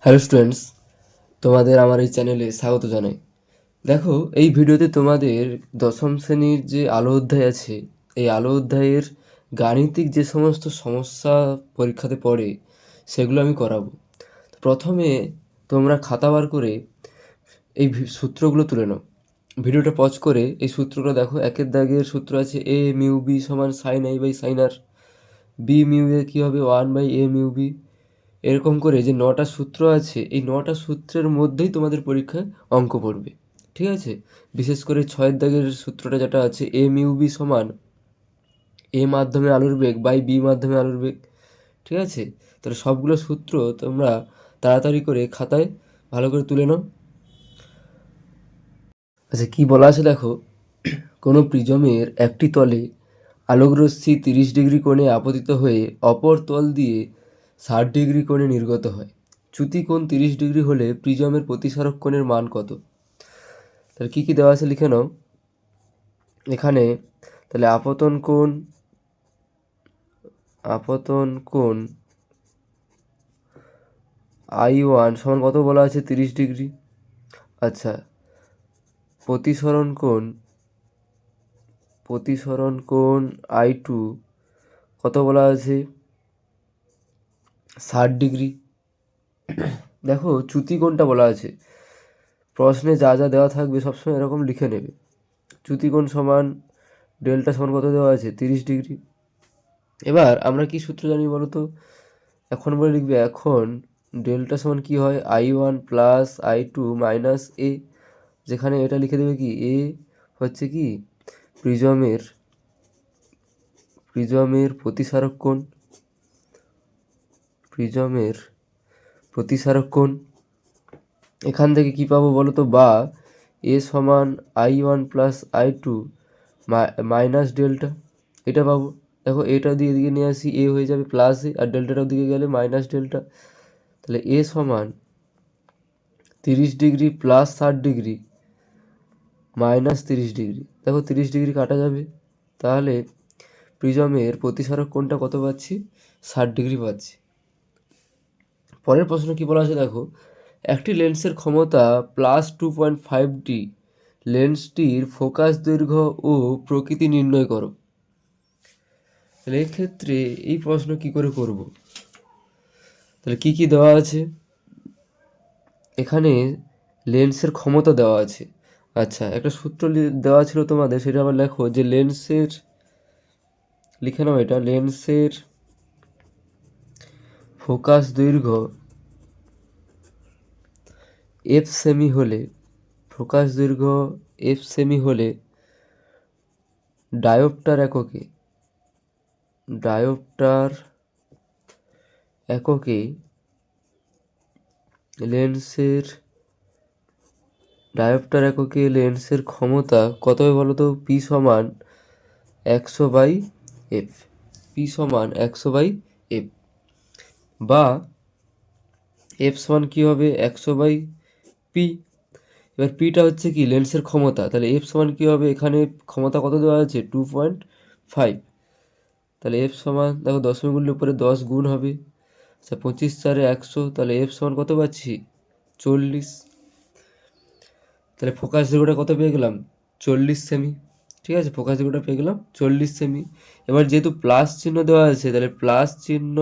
Hello students, তোমাদের আমার এই চ্যানেলে স্বাগত জানাই। দেখো, এই ভিডিওতে তোমাদের দশম শ্রেণীর যে আলো অধ্যায় আছে, এই আলো অধ্যায়ের গাণিতিক যে সমস্ত সমস্যা পরীক্ষাতে পড়ে সেগুলো আমি করাবো। প্রথমে তোমরা খাতা বার করে এই সূত্রগুলো তুলে নাও। ভিডিওটা পজ করে এই সূত্রগুলো দেখো। একের দাগের সূত্র আছে এ মিউ বি সমান sine i by sine r. B mu a কী হবে, 1/a মিউ বি। এরকম করে যে 9টা সূত্র আছে, এই 9টা সূত্রের মধ্যেই তোমাদের পরীক্ষায় অঙ্ক পড়বে। ঠিক আছে? বিশেষ করে 6 দাগের সূত্রটা যেটা আছে এ মিউ বি সমান এ মাধ্যমে আলোর বেগ বাই বি মাধ্যমে আলোর বেগ। ঠিক আছে? তাহলে সবগুলো সূত্র তোমরা তাড়াতাড়ি করে খাতায় ভালো করে তুলে নাও। আচ্ছা, কি বলা আছে দেখো, কোনো প্রিজমের একটি তলে আলোকরশ্মি 30 ডিগ্রি কোণে আপতিত হয়ে অপর তল দিয়ে 60 ডিগ্রি কোণে নির্গত হয়। চ্যুতি কোণ 30 ডিগ্রি হলে প্রিজমের প্রতিসারক কোণের মান কত? তাহলে কী কী দেওয়া আছে লিখে নাও এখানে। তাহলে আপতন কোণ I1 সমান কত বলা আছে, 30 ডিগ্রি। আচ্ছা, প্রতিসরণ কোণ I2 কত বলা আছে, 60 ডিগ্রি। দেখো, চ্যুতি কোণটা বলা আছে, প্রশ্নে যা যা দেওয়া থাকবে সবসময় এরকম লিখে নেবে। চ্যুতি কোণ সমান ডেল্টা সমান কত দেওয়া আছে, 30 ডিগ্রি। এবার আমরা কি সূত্র জানি বলো তো? এখন বলে লিখবে, এখন ডেল্টা সমান কি হয়, I1 প্লাস I2 মাইনাস এ। যেখানে এটা লিখে দেবে কি, এ হচ্ছে কি প্রিজমের প্রতিসারক কোণ। এখান থেকে কি পাবো বলো তো, বা এ সমান I1 plus I2 minus delta, এটা পাবো। দেখো, এটা দিয়ে এদিকে নিয়ে আসি, এ হয়ে যাবে প্লাস এ, আর ডেল্টাটাও দিকে গেলে মাইনাস ডেল্টা। তাহলে এ সমান 30 degree plus 60 degree minus 30 degree. দেখো, 30 ডিগ্রি কাটা যাবে, তাহলে প্রিজমের প্রতিসারক কোণটা কত পাচ্ছি, 60 ডিগ্রি পাচ্ছি। পরের প্রশ্ন কি বলা আছে দেখো, একটি লেন্সের ক্ষমতা +2.5D, লেন্সটির ফোকাস দৈর্ঘ্য ও প্রকৃতি নির্ণয় করো। তাহলে এক্ষেত্রে এই প্রশ্ন কি করে করব? তাহলে কি কি দেওয়া আছে এখানে, লেন্সের ক্ষমতা দেওয়া আছে। আচ্ছা, একটা সূত্র দেওয়া ছিল তোমাদের, সেটা আবার লেখো, যে লেন্সের, লিখে নাও এটা, লেন্সের ফোকাস দৈর্ঘ্য এফ সেমি হলে ডায়োপ্টার এককে লেন্সের ক্ষমতা কত হবে বলো তো, পি সমান 100/f। বা এফ সমান কী হবে, 100/p। এবার পিটা হচ্ছে কি লেন্সের ক্ষমতা, তাহলে এফ সমান কী হবে, এখানে ক্ষমতা কত দেওয়া আছে, 2.5। তাহলে এফ সমান, দেখো দশমিক গুণের উপরে 10 গুণ হবে, আচ্ছা 25 4 100, তাহলে এফ সমান কত পাচ্ছি, 40। তাহলে ফোকাস দৈর্ঘ্যটা কত পেয়ে গেলাম, 40 সেমি। ঠিক আছে, ফোকাস দৈর্ঘ্যটা পেয়ে গেলাম 40 সেমি। এবার যেহেতু প্লাস চিহ্ন দেওয়া আছে, তাহলে প্লাস চিহ্ন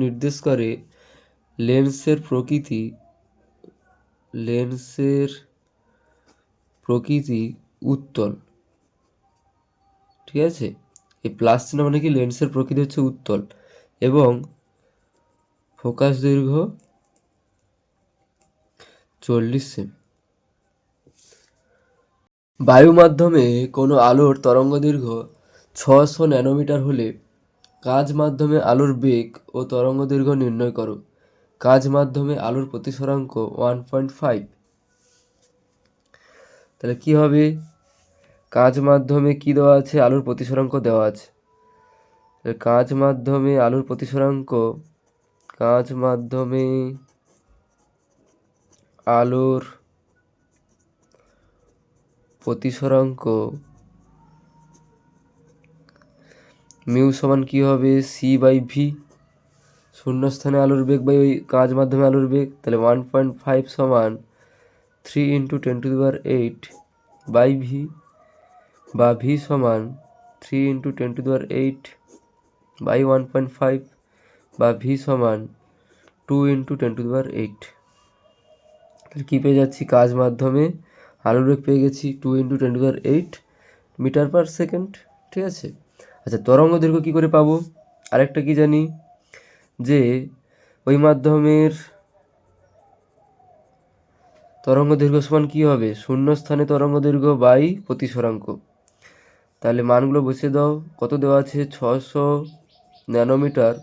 নির্দেশ করে লেন্সের প্রকৃতি উত্তল। ঠিক আছে, এই প্লাস চিহ্ন মানে কি, লেন্সের প্রকৃতি হচ্ছে উত্তল এবং ফোকাস দৈর্ঘ্য 40 সেমি। বায়ু মাধ্যমে কোনো আলোর তরঙ্গদৈর্ঘ্য 600 ন্যানোমিটার হলে কাচ মাধ্যমে আলোর বেগ ও তরঙ্গদৈর্ঘ্য নির্ণয় করো। কাচ মাধ্যমে আলোর প্রতিসরাঙ্ক 1.5। তাহলে কি হবে, কাচ মাধ্যমে কি দেওয়া আছে, আলোর প্রতিসরাঙ্ক দেওয়া আছে। তাহলে কাচ মাধ্যমে আলোর প্রতিসরাঙ্ক মিউ সমান কী হবে, সি বাই ভি, শূন্যস্থানে আলোর বেগ বাই ওই কাঁচ মাধ্যমে আলোর বেগ, তাহলে 1.5 সমান 3 × 10⁸ বাই ভি, বা ভি সমান 3 × 10⁸ বাই 1.5, বা ভি সমান 2 × 10⁸। তাহলে কী পেয়ে যাচ্ছি, কাজ মাধ্যমে আলোর বেগ পেয়ে গেছি 2 × 10⁸ মিটার পার সেকেন্ড। ঠিক আছে। আচ্ছা, তরঙ্গ দৈর্ঘ্য কী করে পাবো, আরেকটা কি জানি, যে ওই মাধ্যমের তরঙ্গ দৈর্ঘ্য সমান কী হবে, শূন্যস্থানে তরঙ্গ দৈর্ঘ্য বাই প্রতিসরাঙ্ক। তাহলে মানগুলো বসিয়ে দাও, কত দেওয়া আছে 600 ন্যানোমিটার,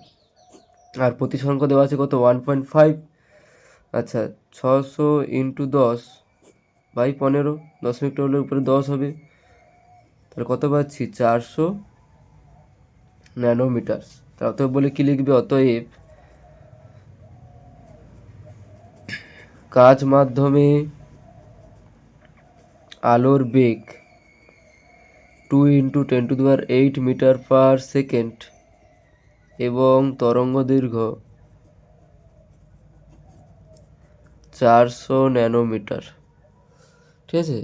আর প্রতিসরাঙ্ক দেওয়া আছে কত 1.5। আচ্ছা, 600 × 10 বাই 15, 10 মিটার হলে উপরে 10 হবে, তাহলে কত পাচ্ছি 400 ন্যানোমিটার। তা অতএব বলে কি লিখবে, অতএব কাজ মাধ্যমে আলোর বেগ 2 × 10⁸ মিটার পার সেকেন্ড এবং তরঙ্গ দৈর্ঘ্য 400 ন্যানোমিটার। ঠিক আছে।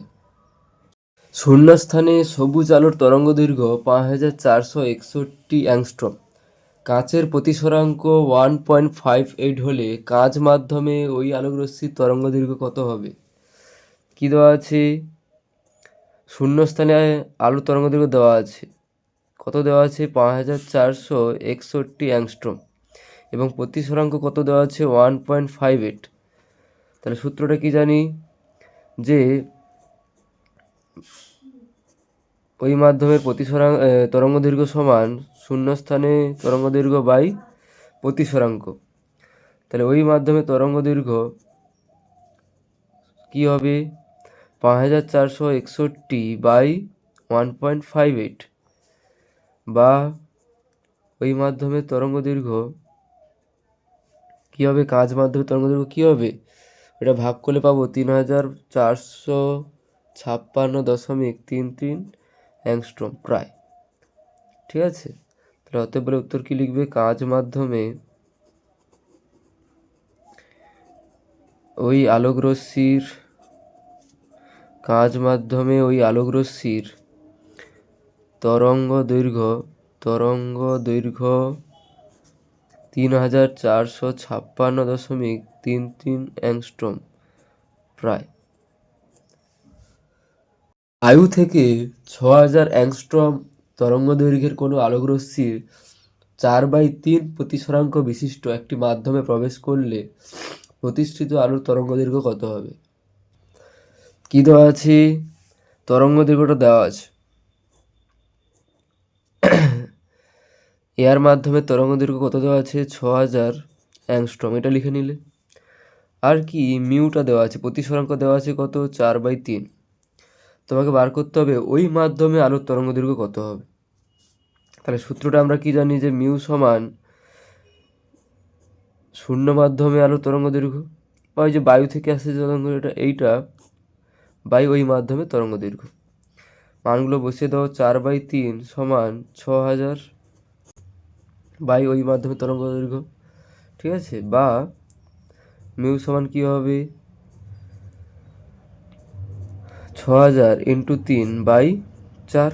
শূন্যস্থানে সবুজ আলোর তরঙ্গ দৈর্ঘ্য 5461 অ্যাংস্ট্রম। কাঁচের প্রতিসরাঙ্ক 1.58 হলে কাঁচ মাধ্যমে ওই আলোকরশ্মির তরঙ্গ দৈর্ঘ্য কত হবে। কী দেওয়া আছে, শূন্যস্থানে আলোর তরঙ্গ দৈর্ঘ্য দেওয়া আছে, কত দেওয়া আছে 5461 অ্যাংস্ট্রম, এবং প্রতিসরাঙ্ক কত দেওয়া আছে 1.58। তাহলে সূত্রটা কি জানি, যে ওই মাধ্যমের তরঙ্গ দৈর্ঘ্য সমান শূন্যস্থানে তরঙ্গ দৈর্ঘ্য বাই প্রতিসরাঙ্ক। তাহলে ওই মাধ্যমে তরঙ্গ দৈর্ঘ্য কী হবে, 5461 বাই 1.58, বা ওই মাধ্যমে তরঙ্গ দৈর্ঘ্য কী হবে, কাঁচ মাধ্যমে তরঙ্গ দৈর্ঘ্য কী হবে, এটা ভাগ করলে পাবো 3456.33 অ্যাংস্ট্রম প্রায়। ঠিক আছে। তাহলে অতএব বলে উত্তর কী লিখবে, কাঁচ মাধ্যমে ওই আলোকরশ্মির তরঙ্গ দৈর্ঘ্য 3456.33 অ্যাংস্ট্রম প্রায়। বায়ু থেকে 6000 অ্যাংস্ট্রম তরঙ্গ দৈর্ঘ্যের কোনো আলোকরশ্মির 4/3 প্রতিসরাঙ্ক বিশিষ্ট একটি মাধ্যমে প্রবেশ করলে প্রতিষ্ঠিত আলোর তরঙ্গ দৈর্ঘ্য কত হবে। কী দেওয়া আছে, তরঙ্গ দৈর্ঘ্যটা দেওয়া আছে, এর মাধ্যমে তরঙ্গ দৈর্ঘ্য কত দেওয়া আছে 6000 অ্যাংস্ট্রম, এটা লিখে নিলে। আর কি, মিউটা দেওয়া আছে, প্রতিসরাঙ্ক দেওয়া আছে কত 4/3। তোমাকে বার করতে হবে ওই মাধ্যমে আলোর তরঙ্গ দৈর্ঘ্য কত হবে। তাহলে সূত্রটা আমরা কি জানি, যে মিউ সমান শূন্য মাধ্যমে আলোর তরঙ্গ দৈর্ঘ্য, বা ওই যে বায়ু থেকে আসছে তরঙ্গ, এইটা বাই ওই মাধ্যমে তরঙ্গ দৈর্ঘ্য। মানগুলো বসিয়ে দাও, 4/3 সমান 6000 বাই ওই মাধ্যমে তরঙ্গ দৈর্ঘ্য। ঠিক আছে। বা মিউ সমান কী হবে, 6000 × 3/4।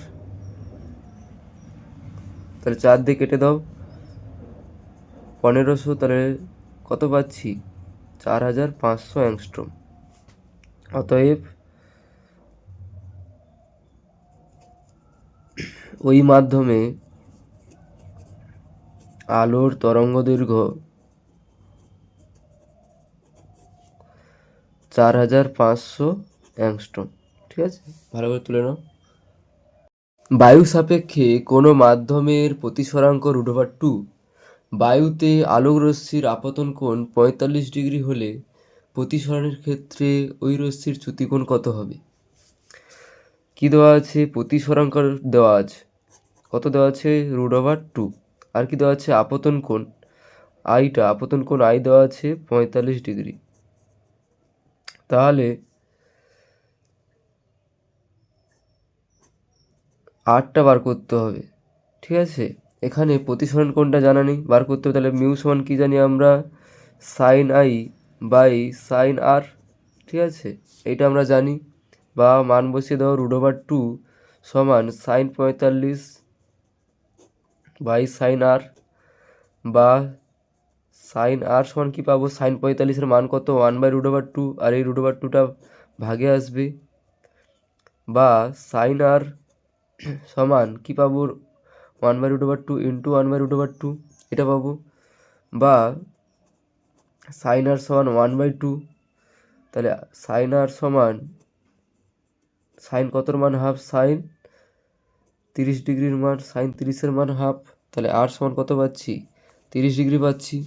তাহলে 4 দিয়ে কেটে দাও, 1500, তাহলে কত পাচ্ছি 4500 অ্যাংস্ট্রম। অতএব ওই মাধ্যমে আলোর তরঙ্গ দৈর্ঘ্য 4500 অ্যাংস্ট্রম। ঠিক আছে, ভালো করে তুলে নাও। বায়ু সাপেক্ষে কোনো মাধ্যমের প্রতিসরাঙ্ক √2, বায়ুতে আলোকরশ্মির আপতন কোণ 45 ডিগ্রি হলে প্রতিসরণের ক্ষেত্রে ওই রশ্মির চ্যুতিকোণ কত হবে। কি দেওয়া আছে, প্রতিসরাঙ্ক দেওয়া আছে, কত দেওয়া আছে √2, আর কি দেওয়া আছে আপতন কোণ আপতন কোণ আই দেওয়া আছে 45 ডিগ্রি। তাহলে আরটা বার করতে হবে। ঠিক আছে। এখানে প্রতিসরণ কোণটা জানা নেই, বার করতে হবে। তাহলে মিউ সমান কী জানি আমরা, সাইন আই বাই সাইন আর, ঠিক আছে, এইটা আমরা জানি। বা মান বসিয়ে দাও √2 সমান সাইন 45 বাই সাইন আর, বা সাইন আর সমান কী পাবো, সাইন 45-এর মান কত, 1/√2, আর এই √2টা ভাগে আসবে। বা সাইন আর সমান কী পাবো, 1/√2 ইন্টু 1/√2, এটা পাবো। বা সাইন আর সমান 1/2, তাহলে সাইন আর সমান, সাইন কতর মান হাফ, সাইন 30 ডিগ্রির মান, সাইন 30-এর মান হাফ, তাহলে আর সমান কত পাচ্ছি, 30 ডিগ্রি পাচ্ছি।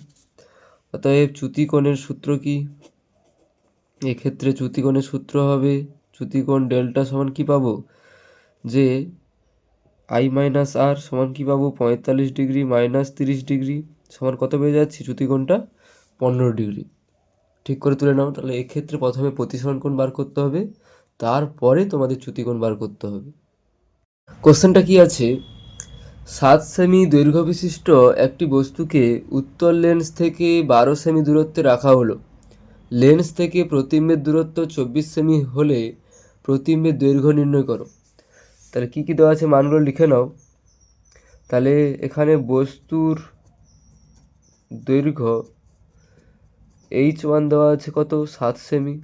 অতএব চ্যুতিকোণের সূত্র কি, এক্ষেত্রে চ্যুতিকোণের সূত্র হবে, চ্যুতিকোণ ডেল্টা সমান কি পাবো, যে আই মাইনাস আর সমান কি পাবো, 45 ডিগ্রি মাইনাস 30 ডিগ্রি সমান কত পেয়ে যাচ্ছি, চ্যুতিকোণটা 15 ডিগ্রি। ঠিক করে তুলে নাও। তাহলে এক্ষেত্রে প্রথমে প্রতিসরণ কোণ বার করতে হবে, তারপরে তোমাদের চ্যুতিকোণ বার করতে হবে। কোশ্চেনটা কি আছে, 7 সেমি দৈর্ঘ্য বিশিষ্ট একটি বস্তুকে উত্তর লেন্স থেকে 12 সেমি দূরত্বে রাখা হলো। লেন্স থেকে প্রতিবিম্বের দূরত্ব 24 সেমি হলে প্রতিবিম্বের দৈর্ঘ্য নির্ণয় করো। তাহলে কী কী দেওয়া আছে মানগুলো লিখে নাও। তাহলে এখানে বস্তুর দৈর্ঘ্য H1 দেওয়া আছে কত, 7 সেমি।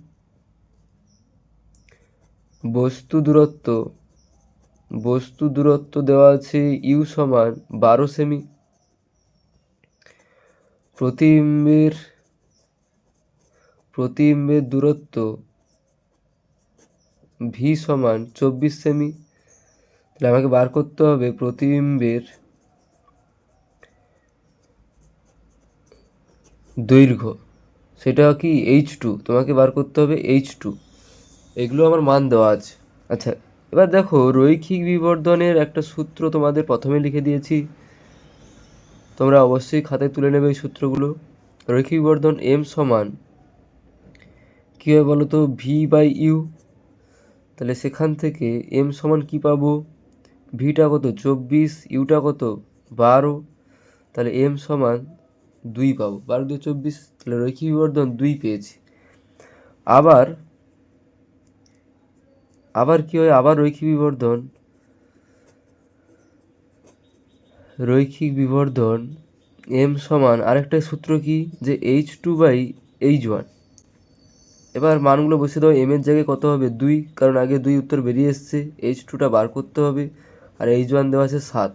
বস্তু দূরত্ব দেওয়া আছে ইউ সমান 12 সেমি। প্রতিবিম্বের দূরত্ব ভি সমান 24 সেমি। তাহলে আমাকে বার করতে হবে প্রতিবিম্বের দৈর্ঘ্য, সেটা কি H2, তোমাকে বার করতে হবে H2। এগুলো আমার মান দেওয়া আছে। আচ্ছা, এবার দেখো রৈখিক বিবর্ধনের একটা সূত্র তোমাদের প্রথমে লিখে দিয়েছি, তোমরা অবশ্যই খাতায় তুলে নেবে এই সূত্রগুলো। রৈখিক বিবর্ধন এম সমান কী হবে বলো তো, V/U। তাহলে সেখান থেকে এম সমান কী পাবো, ভিটা কত 24, ইউটা কত 12, তাহলে এম সমান 2 পাবো, 12 2 24, তাহলে রৈখিক বিবর্ধন 2 পেয়েছি। আবার কি হয়, আবার রৈখিক বিবর্ধন এম সমান আরেকটা সূত্র কি, যে H2/H1। এবার মানগুলো বসিয়ে দাও, এম এর জায়গায় কত হবে 2, কারণ আগে 2 উত্তর বেরিয়ে এসছে, H2টা বার করতে হবে, আর H1 দেওয়া আছে 7,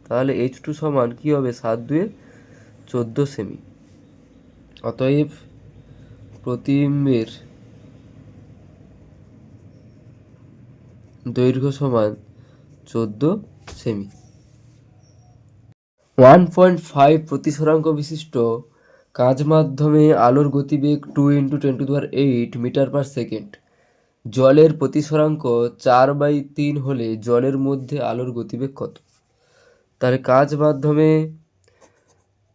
তাহলে H2 সমান কী হবে, 7 2 14 সেমি। অতএব প্রতিবিম্বের দৈর্ঘ্য সমান 14 সেমি। 1.5 প্রতিসরাঙ্ক বিশিষ্ট কাঁচ মাধ্যমে আলোর গতিবেগ 2 × 10⁸ মিটার/সেকেন্ড। জলের প্রতিসরাঙ্ক 4/3 হলে জলের মধ্যে আলোর গতিবেগ কত। তাহলে কাঁচ মাধ্যমে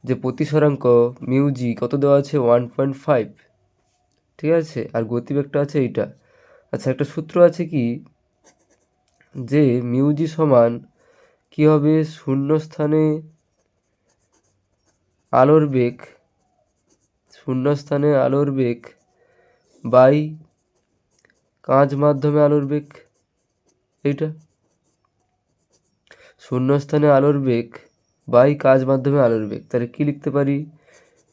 যে প্রতিসরাঙ্ক মিউজি কত দেওয়া আছে, 1.5, ঠিক আছে, আর গতিবেগটা আছে এইটা। আচ্ছা, একটা সূত্র আছে কি, যে মিউজি সমান কি হবে, শূন্যস্থানে আলোর বেগ বাই কাঁচ মাধ্যমে আলোর বেগ, এইটা শূন্যস্থানে আলোর বেগ বাই কাঁচ মাধ্যমে আলোর বেগ। তাহলে কি লিখতে পারি,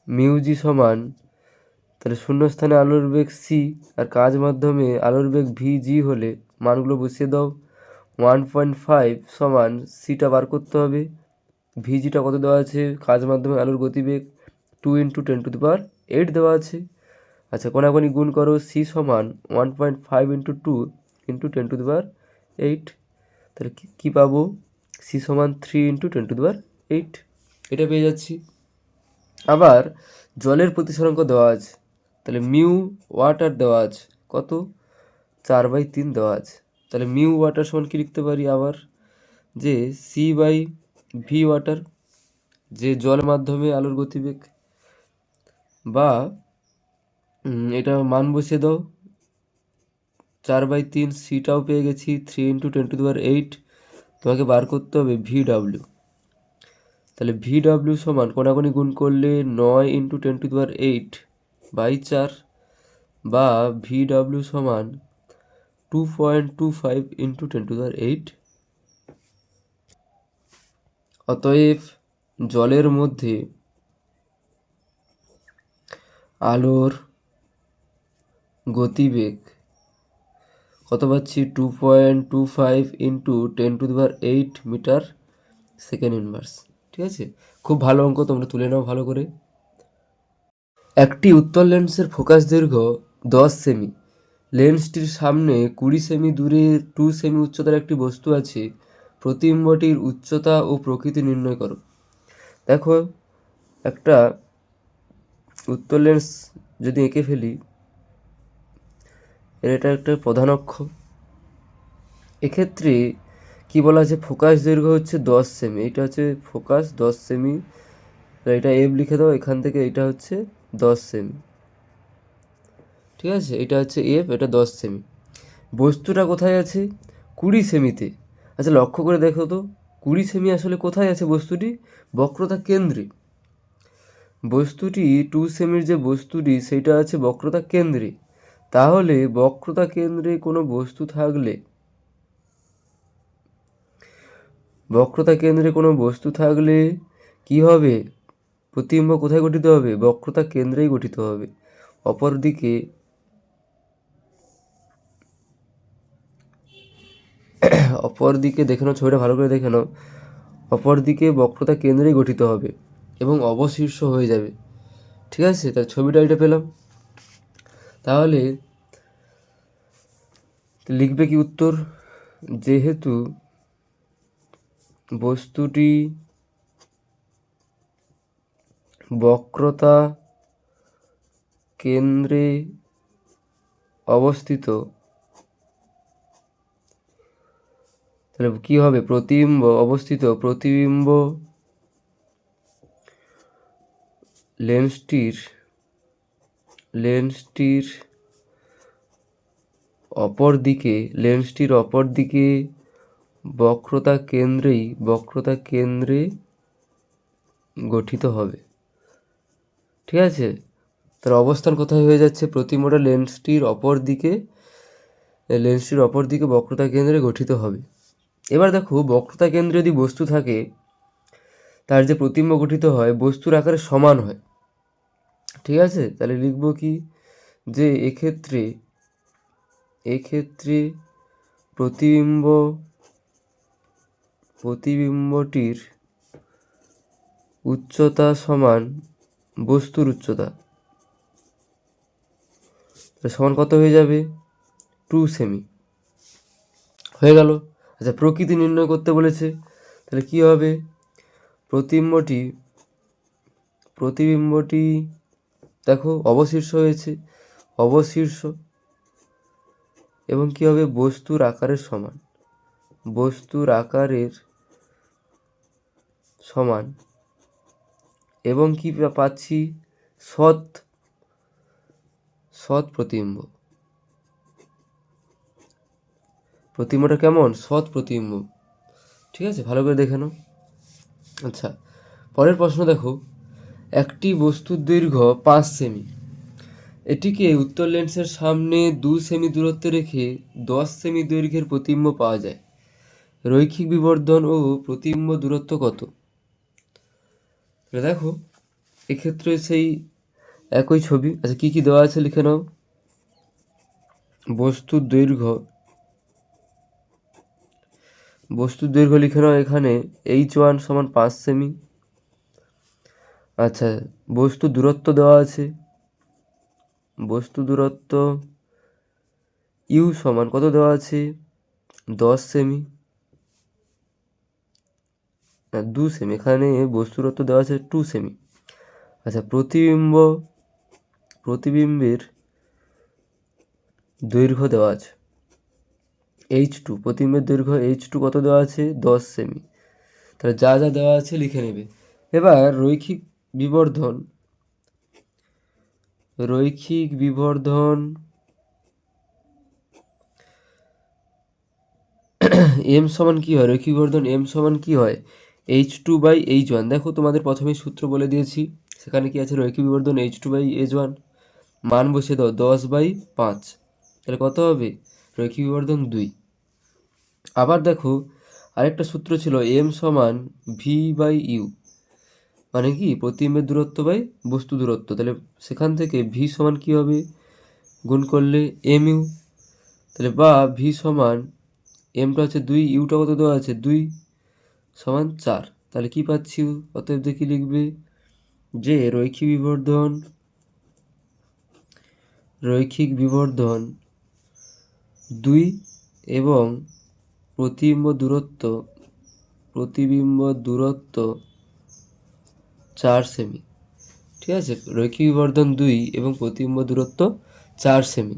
মিউজি সমান, তাহলে শূন্যস্থানে আলোর বেগ সি আর কাঁচ মাধ্যমে আলোর বেগ ভিজি হলে মানগুলো বসিয়ে দাও। 1.5 সমান সিটা বার করতে হবে, ভিজিটা কত দেওয়া আছে, কাঁচ মাধ্যমে আলোর গতিবেগ 2 × 10⁸ দেওয়া আছে। আচ্ছা, কোনাকুনি গুণ করো, সি সমান 1.5 × 2 × 10⁸। তাহলে কী পাবো, সি সমান 3 × 10⁸, এটা পেয়ে যাচ্ছি। আবার জলের প্রতিসরাঙ্ক দেওয়া আছে, তাহলে মিউ ওয়াটার দেওয়া আছে কত, 4/3 দেওয়া আছে। তাহলে মিউ ওয়াটার সমান কী লিখতে পারি আবার, যে C/V ওয়াটার, যে জল মাধ্যমে আলোর গতিবেগ, বা এটা মান বসিয়ে দাও, 4/3, সিটাও পেয়ে গেছি, 3 × 10⁸। তোমাকে বার করতে হবে VW। তাহলে VW সমান কোনাকুনি গুণ করলে 9 × 10⁸ বা VW সমান 2.25 × 10⁸। অতএব জলের মধ্যে আলোর গতিবেগ কত পাচ্ছি? 2.25 × 10⁸ মিটার সেকেন্ড ইনভার্স। ঠিক আছে, খুব ভালো অঙ্ক, তোমরা তুলে নাও ভালো করে। একটি উত্তল লেন্সের ফোকাস দৈর্ঘ্য 10 সেমি। লেন্সটির সামনে 20 সেমি দূরে 2 সেমি উচ্চতার একটি বস্তু আছে। প্রতিবিম্বটির উচ্চতা ও প্রকৃতি নির্ণয় করো। দেখো, একটা উত্তল লেন্স যদি এঁকে ফেলি, এটা একটা প্রধান অক্ষ। এক্ষেত্রে কি বলা আছে? ফোকাস দৈর্ঘ্য হচ্ছে 10 সেমি। এটা হচ্ছে ফোকাস 10 সেমি, এটা এফ লিখে দাও। এখান থেকে এটা হচ্ছে 10 সেমি। ঠিক আছে, এটা হচ্ছে এফ, এটা 10 সেমি। বস্তুটা কোথায় আছে? 20 সেমিতে। আচ্ছা, লক্ষ্য করে দেখো তো, 20 সেমি আসলে কোথায় আছে বস্তুটি? বক্রতা কেন্দ্রে। বস্তুটি 2 সেমির যে বস্তুটি, সেটা আছে বক্রতা কেন্দ্রে। তাহলে বক্রতা কেন্দ্রে কোনো বস্তু থাকলে, কি হবে? প্রতিবিম্ব কোথায় গঠিত হবে? বক্রতা কেন্দ্রেই গঠিত হবে। অপরদিকে দেখে নাও, ছবিটা ভালো করে দেখে নাও। অপরদিকে বক্রতা কেন্দ্রেই গঠিত হবে এবং অবশীর্ষ হয়ে যাবে। ঠিক আছে, তার ছবিটা এটা পেলাম। তাহলে লিখবে কি উত্তর? যেহেতু বস্তুটি বক্রতা কেন্দ্রে অবস্থিত, তাহলে কি হবে? প্রতিবিম্ব লেন্সটির অপর দিকে বক্রতা কেন্দ্রে গঠিত হবে। ঠিক আছে, তার অবস্থান কোথায় হয়ে যাচ্ছে? প্রতিবিম্বটা লেন্সটির অপর দিকে বক্রতা কেন্দ্রে গঠিত হবে। এবার দেখো, বক্রতা কেন্দ্রে যদি বস্তু থাকে, তার যে প্রতিবিম্ব গঠিত হয় বস্তুর আকারে সমান হয়। ঠিক আছে, তাহলে লিখব কি? যে এক্ষেত্রে প্রতিবিম্বটির উচ্চতা সমান বস্তুর উচ্চতা। সমান কত হয়ে যাবে? 2 সেমি। হয়ে গেল। আচ্ছা, প্রকৃতি নির্ণয় করতে বলেছে, তাহলে কি হবে? প্রতিবিম্বটি দেখো অবশীর্ষ হয়েছে, এবং কি হবে? বস্তুর আকারের সমান, এবং কি পাচ্ছি? সৎ প্রতিবিম্ব। প্রতিবিম্বটা কেমন? সৎ প্রতিবিম্ব। ঠিক আছে, ভালো করে দেখে নাও। আচ্ছা, পরের প্রশ্ন দেখো, একটি বস্তুর দৈর্ঘ্য 5 সেমি। এটিকে উত্তল লেন্সের সামনে 2 সেমি দূরত্বে রেখে 10 সেমি দৈর্ঘ্যের প্রতিবিম্ব পাওয়া যায়। রৈখিক বিবর্ধন ও প্রতিবিম্ব দূরত্ব কত? দেখো, এক্ষেত্রে সেই একই ছবি। আচ্ছা, কি কি দেওয়া আছে লিখে নাও। বস্তুর দৈর্ঘ্য লিখে নাও এখানে h1 সমান 5 সেমি। আচ্ছা, বস্তু দূরত্ব দেওয়া আছে, বস্তু দূরত্ব ইউ সমান কত দেওয়া আছে? 10 সেমি, 2 সেমি। এখানে বস্তু দূরত্ব দেওয়া আছে 2 সেমি। আচ্ছা, প্রতিবিম্বের দৈর্ঘ্য দেওয়া আছে h2। প্রতিবিম্বের দৈর্ঘ্য h2 কত দেওয়া আছে? 10 সেমি। তাহলে যা যা দেওয়া আছে লিখে নেবে। এবার রৈখিক বিবর্ধন এম সমান কি হয়? রৈখিক বিবর্ধন এম সমান কি হয়? H2/H1। দেখো তোমাদের প্রথমেই সূত্র বলে দিয়েছি, সেখানে কি আছে, রৈখিক বিবর্ধন H2/H1, মান বসিয়ে দাও 10/5, তাহলে কত হবে, রৈখিক বিবর্ধন 2। আবার দেখো আরেকটা সূত্র ছিল m সমান v/u, মানে কি প্রতিবিম্বের দূরত্ব বাই বস্তু দূরত্ব, তাহলে সেখান থেকে v সমান কি হবে, গুণ করলে mu, তাহলে বা v সমান mটা হচ্ছে 2, ইউটা কত দেওয়া আছে 2 সমান 4, তাহলে কি পাচ্ছি, অতএব দেখি লিখবে যে রৈখিক বিবর্ধন 2 এবং প্রতিবিম্ব দূরত্ব 4 সেমি। ঠিক আছে, রৈখিক বিবর্ধন 2 এবং প্রতিবিম্ব দূরত্ব 4 সেমি।